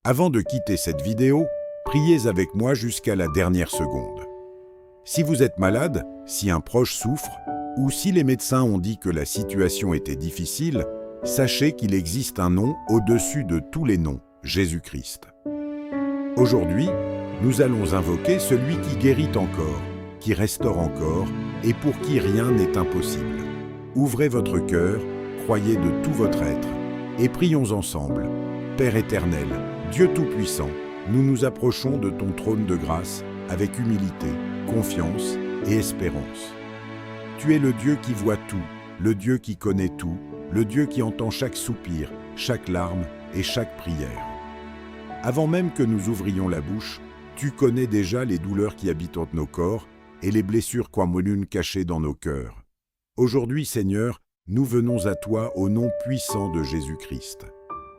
Avant de quitter cette vidéo, priez avec moi jusqu'à la dernière seconde. Si vous êtes malade, si un proche souffre, ou si les médecins ont dit que la situation était difficile, sachez qu'il existe un nom au-dessus de tous les noms, Jésus-Christ. Aujourd'hui, nous allons invoquer celui qui guérit encore, qui restaure encore, et pour qui rien n'est impossible. Ouvrez votre cœur, croyez de tout votre être, et prions ensemble. Père éternel, Dieu Tout-Puissant, nous nous approchons de ton trône de grâce avec humilité, confiance et espérance. Tu es le Dieu qui voit tout, le Dieu qui connaît tout, le Dieu qui entend chaque soupir, chaque larme et chaque prière. Avant même que nous ouvrions la bouche, tu connais déjà les douleurs qui habitent nos corps et les blessures communes cachées dans nos cœurs. Aujourd'hui, Seigneur, nous venons à toi au nom puissant de Jésus-Christ.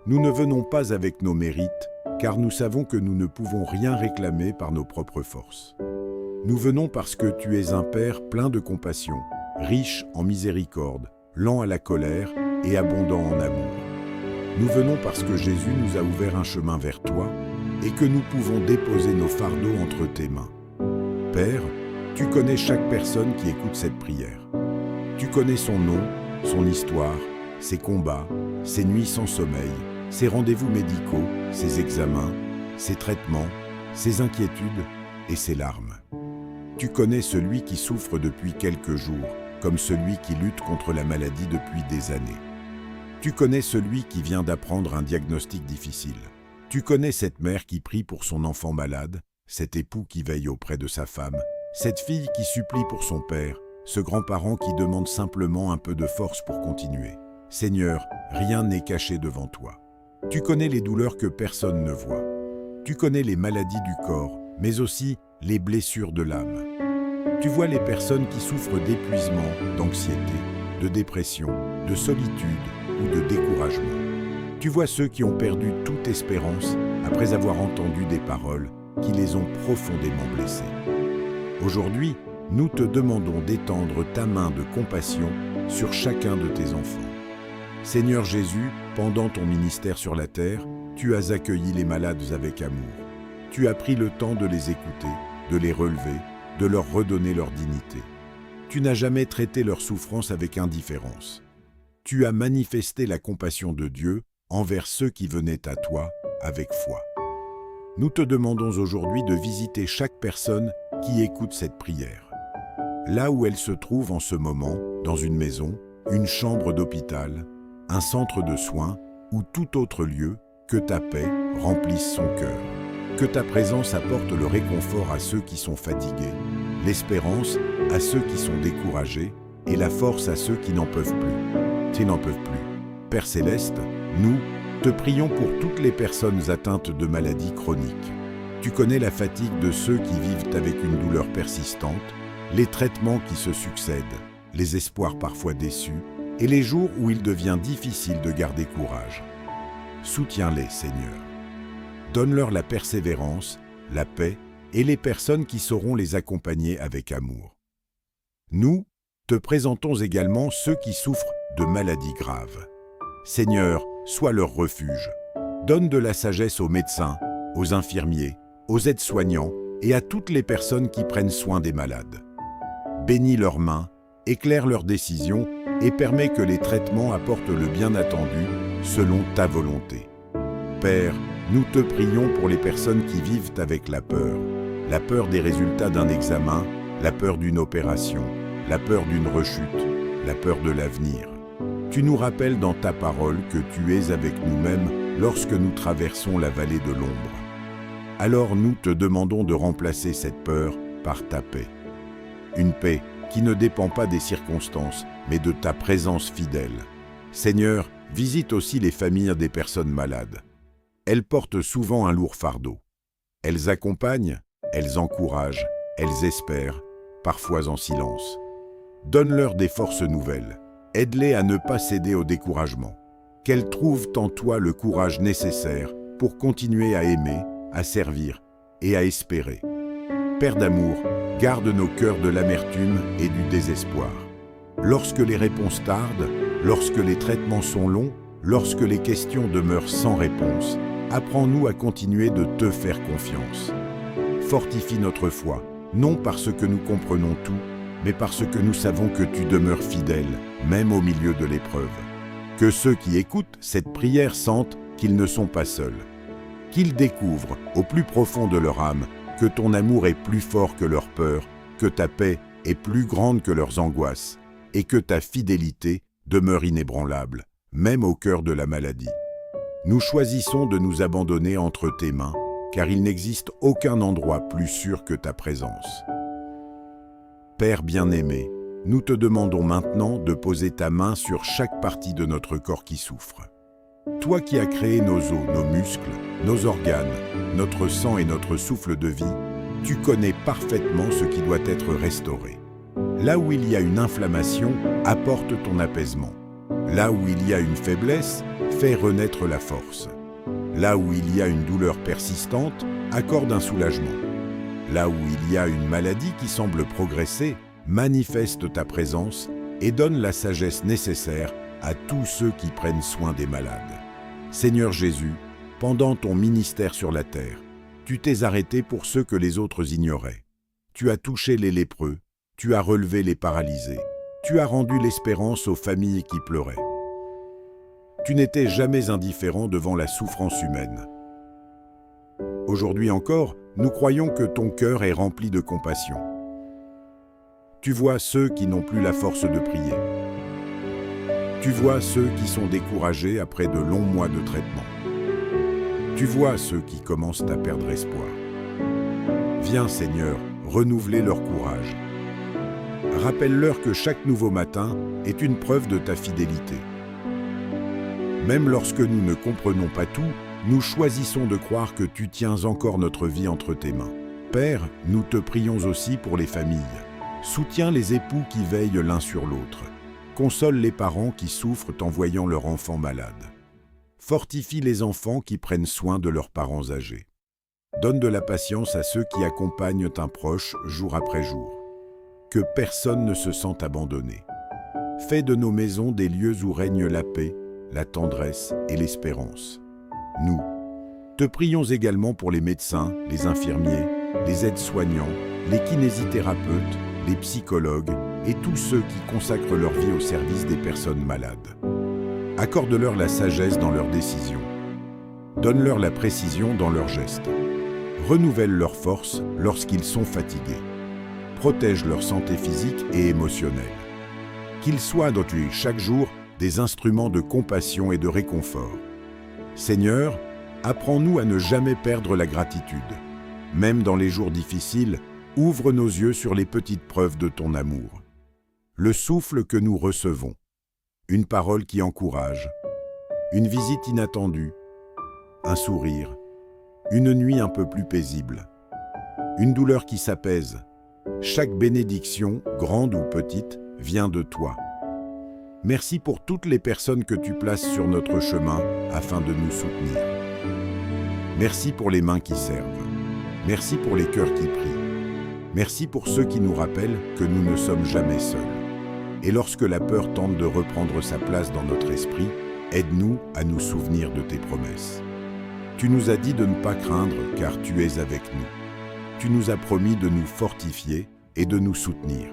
Nous ne venons pas avec nos mérites, car nous savons que nous ne pouvons rien réclamer par nos propres forces. Nous venons parce que tu es un Père plein de compassion, riche en miséricorde, lent à la colère et abondant en amour. Nous venons parce que Jésus nous a ouvert un chemin vers toi et que nous pouvons déposer nos fardeaux entre tes mains. Père, tu connais chaque personne qui écoute cette prière. Tu connais son nom, son histoire, ses combats, ses nuits sans sommeil, ses rendez-vous médicaux, ses examens, ses traitements, ses inquiétudes et ses larmes. Tu connais celui qui souffre depuis quelques jours, comme celui qui lutte contre la maladie depuis des années. Tu connais celui qui vient d'apprendre un diagnostic difficile. Tu connais cette mère qui prie pour son enfant malade, cet époux qui veille auprès de sa femme, cette fille qui supplie pour son père, ce grand-parent qui demande simplement un peu de force pour continuer. Seigneur, rien n'est caché devant toi. Tu connais les douleurs que personne ne voit. Tu connais les maladies du corps, mais aussi les blessures de l'âme. Tu vois les personnes qui souffrent d'épuisement, d'anxiété, de dépression, de solitude ou de découragement. Tu vois ceux qui ont perdu toute espérance après avoir entendu des paroles qui les ont profondément blessés. Aujourd'hui, nous te demandons d'étendre ta main de compassion sur chacun de tes enfants. Seigneur Jésus, pendant ton ministère sur la terre, tu as accueilli les malades avec amour. Tu as pris le temps de les écouter, de les relever, de leur redonner leur dignité. Tu n'as jamais traité leur souffrance avec indifférence. Tu as manifesté la compassion de Dieu envers ceux qui venaient à toi avec foi. Nous te demandons aujourd'hui de visiter chaque personne qui écoute cette prière. Là où elle se trouve en ce moment, dans une maison, une chambre d'hôpital, un centre de soins ou tout autre lieu, que ta paix remplisse son cœur. Que ta présence apporte le réconfort à ceux qui sont fatigués, l'espérance à ceux qui sont découragés et la force à ceux qui n'en peuvent plus. Père Céleste, nous te prions pour toutes les personnes atteintes de maladies chroniques. Tu connais la fatigue de ceux qui vivent avec une douleur persistante, les traitements qui se succèdent, les espoirs parfois déçus et les jours où il devient difficile de garder courage. Soutiens-les, Seigneur. Donne-leur la persévérance, la paix et les personnes qui sauront les accompagner avec amour. Nous te présentons également ceux qui souffrent de maladies graves. Seigneur, sois leur refuge. Donne de la sagesse aux médecins, aux infirmiers, aux aides-soignants et à toutes les personnes qui prennent soin des malades. Bénis leurs mains, éclaire leurs décisions et permets que les traitements apportent le bien attendu selon ta volonté. Père, nous te prions pour les personnes qui vivent avec la peur des résultats d'un examen, la peur d'une opération, la peur d'une rechute, la peur de l'avenir. Tu nous rappelles dans ta parole que tu es avec nous-mêmes lorsque nous traversons la vallée de l'ombre. Alors nous te demandons de remplacer cette peur par ta paix. Une paix qui ne dépend pas des circonstances, mais de ta présence fidèle. Seigneur, visite aussi les familles des personnes malades. Elles portent souvent un lourd fardeau. Elles accompagnent, elles encouragent, elles espèrent, parfois en silence. Donne-leur des forces nouvelles. Aide-les à ne pas céder au découragement. Qu'elles trouvent en toi le courage nécessaire pour continuer à aimer, à servir et à espérer. Père d'amour, garde nos cœurs de l'amertume et du désespoir. Lorsque les réponses tardent, lorsque les traitements sont longs, lorsque les questions demeurent sans réponse, apprends-nous à continuer de te faire confiance. Fortifie notre foi, non parce que nous comprenons tout, mais parce que nous savons que tu demeures fidèle, même au milieu de l'épreuve. Que ceux qui écoutent cette prière sentent qu'ils ne sont pas seuls. Qu'ils découvrent, au plus profond de leur âme, que ton amour est plus fort que leur peur, que ta paix est plus grande que leurs angoisses, et que ta fidélité demeure inébranlable, même au cœur de la maladie. Nous choisissons de nous abandonner entre tes mains, car il n'existe aucun endroit plus sûr que ta présence. Père bien-aimé, nous te demandons maintenant de poser ta main sur chaque partie de notre corps qui souffre. Toi qui as créé nos os, nos muscles, nos organes, notre sang et notre souffle de vie, tu connais parfaitement ce qui doit être restauré. Là où il y a une inflammation, apporte ton apaisement. Là où il y a une faiblesse, fais renaître la force. Là où il y a une douleur persistante, accorde un soulagement. Là où il y a une maladie qui semble progresser, manifeste ta présence et donne la sagesse nécessaire à tous ceux qui prennent soin des malades. Seigneur Jésus, pendant ton ministère sur la terre, tu t'es arrêté pour ceux que les autres ignoraient. Tu as touché les lépreux, tu as relevé les paralysés, tu as rendu l'espérance aux familles qui pleuraient. Tu n'étais jamais indifférent devant la souffrance humaine. Aujourd'hui encore, nous croyons que ton cœur est rempli de compassion. Tu vois ceux qui n'ont plus la force de prier. Tu vois ceux qui sont découragés après de longs mois de traitement. Tu vois ceux qui commencent à perdre espoir. Viens, Seigneur, renouveler leur courage. Rappelle-leur que chaque nouveau matin est une preuve de ta fidélité. Même lorsque nous ne comprenons pas tout, nous choisissons de croire que tu tiens encore notre vie entre tes mains. Père, nous te prions aussi pour les familles. Soutiens les époux qui veillent l'un sur l'autre. Console les parents qui souffrent en voyant leur enfant malade. Fortifie les enfants qui prennent soin de leurs parents âgés. Donne de la patience à ceux qui accompagnent un proche jour après jour. Que personne ne se sente abandonné. Fais de nos maisons des lieux où règne la paix, la tendresse et l'espérance. Nous te prions également pour les médecins, les infirmiers, les aides-soignants, les kinésithérapeutes, les psychologues et tous ceux qui consacrent leur vie au service des personnes malades. Accorde-leur la sagesse dans leurs décisions. Donne-leur la précision dans leurs gestes. Renouvelle leur force lorsqu'ils sont fatigués. Protège leur santé physique et émotionnelle. Qu'ils soient dans chaque jour des instruments de compassion et de réconfort. Seigneur, apprends-nous à ne jamais perdre la gratitude. Même dans les jours difficiles, ouvre nos yeux sur les petites preuves de ton amour. Le souffle que nous recevons, une parole qui encourage, une visite inattendue, un sourire, une nuit un peu plus paisible, une douleur qui s'apaise. Chaque bénédiction, grande ou petite, vient de toi. Merci pour toutes les personnes que tu places sur notre chemin afin de nous soutenir. Merci pour les mains qui servent. Merci pour les cœurs qui prient. Merci pour ceux qui nous rappellent que nous ne sommes jamais seuls. Et lorsque la peur tente de reprendre sa place dans notre esprit, aide-nous à nous souvenir de tes promesses. Tu nous as dit de ne pas craindre car tu es avec nous. Tu nous as promis de nous fortifier et de nous soutenir.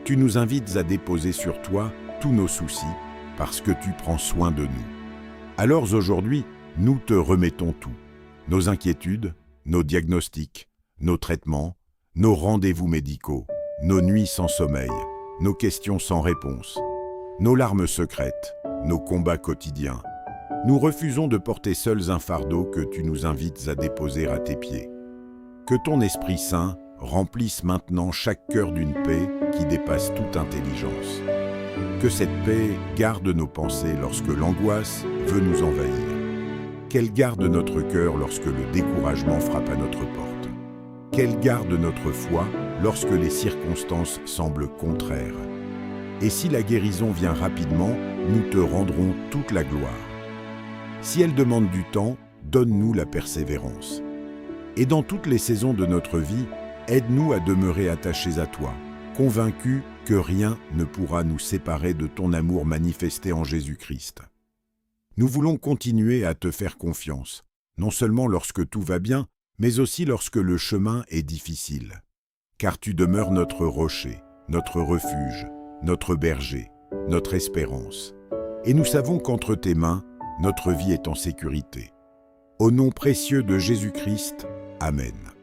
Tu nous invites à déposer sur toi tous nos soucis parce que tu prends soin de nous. Alors aujourd'hui, nous te remettons tout. Nos inquiétudes, nos diagnostics, nos traitements, nos rendez-vous médicaux, nos nuits sans sommeil, nos questions sans réponse, nos larmes secrètes, nos combats quotidiens. Nous refusons de porter seuls un fardeau que tu nous invites à déposer à tes pieds. Que ton Esprit Saint remplisse maintenant chaque cœur d'une paix qui dépasse toute intelligence. Que cette paix garde nos pensées lorsque l'angoisse veut nous envahir. Qu'elle garde notre cœur lorsque le découragement frappe à notre porte. Qu'elle garde notre foi lorsque les circonstances semblent contraires. Et si la guérison vient rapidement, nous te rendrons toute la gloire. Si elle demande du temps, donne-nous la persévérance. Et dans toutes les saisons de notre vie, aide-nous à demeurer attachés à toi, convaincus que rien ne pourra nous séparer de ton amour manifesté en Jésus-Christ. Nous voulons continuer à te faire confiance, non seulement lorsque tout va bien, mais aussi lorsque le chemin est difficile. Car tu demeures notre rocher, notre refuge, notre berger, notre espérance. Et nous savons qu'entre tes mains, notre vie est en sécurité. Au nom précieux de Jésus-Christ, Amen.